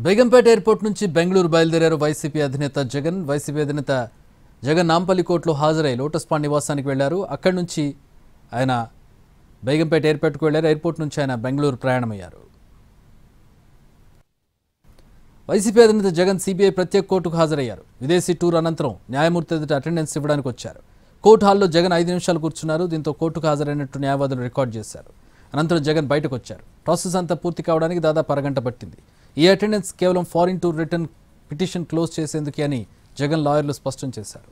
Begumpet airport నుంచి బెంగళూరు బయలుదేరారు YCP అధినేత జగన్. వైసీపీ అధినేత జగన్ నాంపల్లి కోర్టులో హాజరై లోటస్ పాండ్ నివాసానికి వెళ్లారు. అక్కడి నుంచి ఆయన బేగంపేట ఎయిర్పోర్ట్కు వెళ్లారు. ఎయిర్పోర్ట్ నుంచి ఆయన బెంగళూరు ప్రయాణమయ్యారు. వైసీపీ అధినేత జగన్ సిబిఐ ప్రత్యేక కోర్టుకు హాజరయ్యారు. విదేశీ టూర్ అనంతరం న్యాయమూర్తి ఎదుట అటెండెన్స్ ఇవ్వడానికి వచ్చారు. కోర్టు హాల్లో జగన్ 5 నిమిషాలు కూర్చున్నారు. దీంతో కోర్టుకు హాజరైనట్టు న్యాయవాదులు రికార్డు చేశారు. అనంతరం జగన్ బయటకు వచ్చారు. ప్రాసెస్ అంతా పూర్తి కావడానికి దాదాపు అరగంట పట్టింది. ఈ అటెండెన్స్ కేవలం foreign tour return petition close చేసేందుకే అని జగన్ లాయర్లు స్పష్టం చేశారు.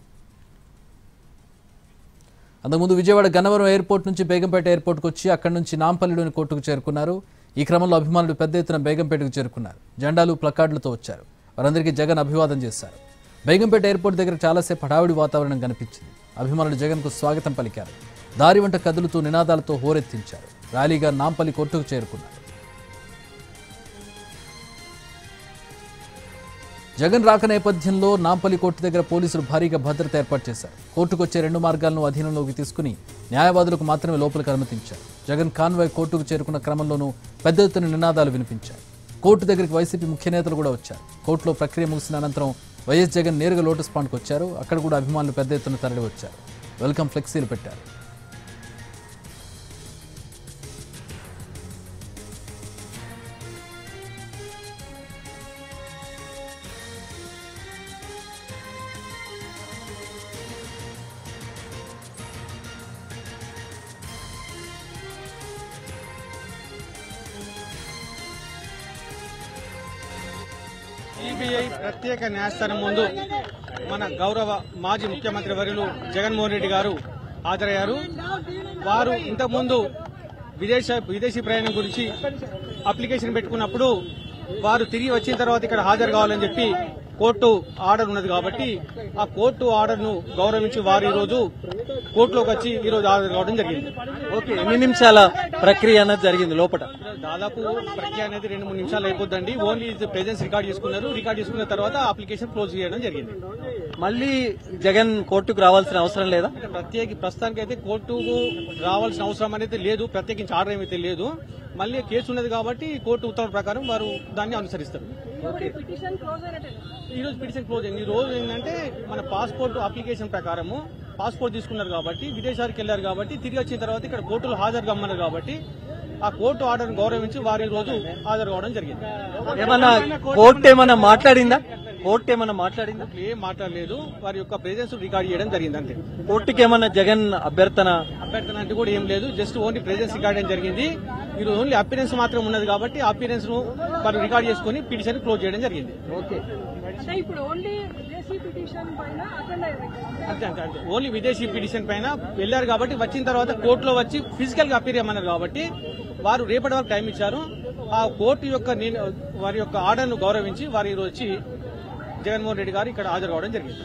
అంతకుముందు విజయవాడ గన్నవరం ఎయిర్పోర్ట్ నుంచి బేగంపేట ఎయిర్పోర్ట్కు వచ్చి అక్కడి నుంచి నాంపల్లిలోని కోర్టుకు చేరుకున్నారు. ఈ క్రమంలో అభిమానులు పెద్ద ఎత్తున బేగంపేటకు చేరుకున్నారు. జెండాలు ప్లకార్డులతో వచ్చారు. వారందరికీ జగన్ అభివాదం చేశారు. బేగంపేట ఎయిర్పోర్ట్ దగ్గర చాలాసేపు హడావుడి వాతావరణం కనిపించింది. అభిమానులు జగన్కు స్వాగతం పలికారు. దారి వెంట కదులుతూ నినాదాలతో హోరెత్తించారు. ర్యాలీగా నాంపల్లి కోర్టుకు చేరుకున్నారు. జగన్ రాక నేపథ్యంలో నాంపల్లి కోర్టు దగ్గర పోలీసులు భారీగా భద్రత ఏర్పాటు చేశారు. కోర్టుకు వచ్చే 2 మార్గాలను అధీనంలోకి తీసుకుని న్యాయవాదులకు మాత్రమే లోపలికి అనుమతించారు. జగన్ కాన్వాయ్ కోర్టుకు చేరుకున్న క్రమంలోనూ పెద్ద ఎత్తున నినాదాలు వినిపించాయి. కోర్టు దగ్గరికి వైసీపీ ముఖ్య నేతలు కూడా వచ్చారు. కోర్టులో ప్రక్రియ ముగిసిన అనంతరం వైఎస్ జగన్ నేరుగా లోటస్ పాండ్కు వచ్చారు. అక్కడ కూడా అభిమానులు పెద్ద ఎత్తున తరలి వచ్చారు. వెల్కమ్ ఫ్లెక్సీలు పెట్టారు. సిబిఐ ప్రత్యేక న్యాయస్థానం ముందు మన గౌరవ మాజీ ముఖ్యమంత్రి వర్యులు జగన్మోహన్ రెడ్డి గారు హాజరయ్యారు. వారు ఇంతకుముందు విదేశీ ప్రయాణం గురించి అప్లికేషన్ పెట్టుకున్నప్పుడు వారు తిరిగి వచ్చిన తర్వాత ఇక్కడ హాజరు కావాలని చెప్పి కోర్టు ఆర్డర్ ఉన్నది కాబట్టి ఆ కోర్టు ఆర్డర్ ను గౌరవించి వారు ఈ రోజు కోర్టులోకి వచ్చి ఈ రోజు హాజరు కావడం జరిగింది. ఓకే, ఎన్ని నిమిషాల ప్రక్రియ అనేది జరిగింది లోపల? దాదాపు ప్రక్రియ అనేది 2-3 నిమిషాలు అయిపోద్దండి. ఓన్లీ ప్రెజెన్స్ రికార్డ్ చేసుకున్నారు. రికార్డ్ చేసుకున్న తర్వాత అప్లికేషన్ క్లోజ్ చేయడం జరిగింది. మళ్ళీ జగన్ కోర్టుకు రావాల్సిన అవసరం లేదా? ప్రస్తుతానికి అయితే కోర్టుకు రావాల్సిన అవసరం అనేది లేదు. ప్రత్యేకించి ఆర్డర్ ఏమైతే లేదు. మళ్ళీ కేసు ఉన్నది కాబట్టి కోర్టు ఉత్తర్వుల ప్రకారం వారు దాన్ని అనుసరిస్తారు. ఈ రోజు పిటిషన్ క్లోజ్ అయింది. ఈ రోజు ఏంటంటే మన పాస్పోర్ట్ అప్లికేషన్ ప్రకారము పాస్పోర్ట్ తీసుకున్నారు కాబట్టి విదేశాలకు వెళ్లారు కాబట్టి తిరిగి వచ్చిన తర్వాత ఇక్కడ కోర్టులో హాజరు కమ్మన్నారు కాబట్టి ఆ కోర్టు ఆర్డర్ గౌరవించి వారు ఈ రోజు హాజరు కావడం జరిగింది. ఏమన్నా కోర్టు ఏమన్నా మాట్లాడిందా? కోర్టు ఏమన్నా మాట్లాడిందా? ఏం మాట్లాడలేదు. వారి యొక్క ప్రెజెన్స్ రికార్డ్ చేయడం జరిగింది అంతే. కోర్టుకి ఏమన్నా జగన్ అభ్యర్థన అంటే కూడా ఏం లేదు. జస్ట్ ఓన్లీ ప్రెజెన్స్ రికార్డ్ చేయడం జరిగింది. ఈ రోజు ఓన్లీ అపిరెన్స్ మాత్రం ఉన్నది కాబట్టి ఆ అపిరెన్స్ ను వారు రికార్డ్ చేసుకుని పిటిషన్ క్లోజ్ చేయడం జరిగింది. ఓకే, అంతే. ఓన్లీ విదేశీ పిటిషన్ పైన వెళ్లారు కాబట్టి వచ్చిన తర్వాత కోర్టులో వచ్చి ఫిజికల్ గా అపీర్ చేయమన్నారు కాబట్టి వారు రేపటి వరకు టైం ఇచ్చారు. ఆ కోర్టు యొక్క వారి యొక్క ఆర్డర్ ను గౌరవించి వారు ఈ రోజు వచ్చి జగన్మోహన్ రెడ్డి గారు ఇక్కడ హాజరు కావడం జరిగింది.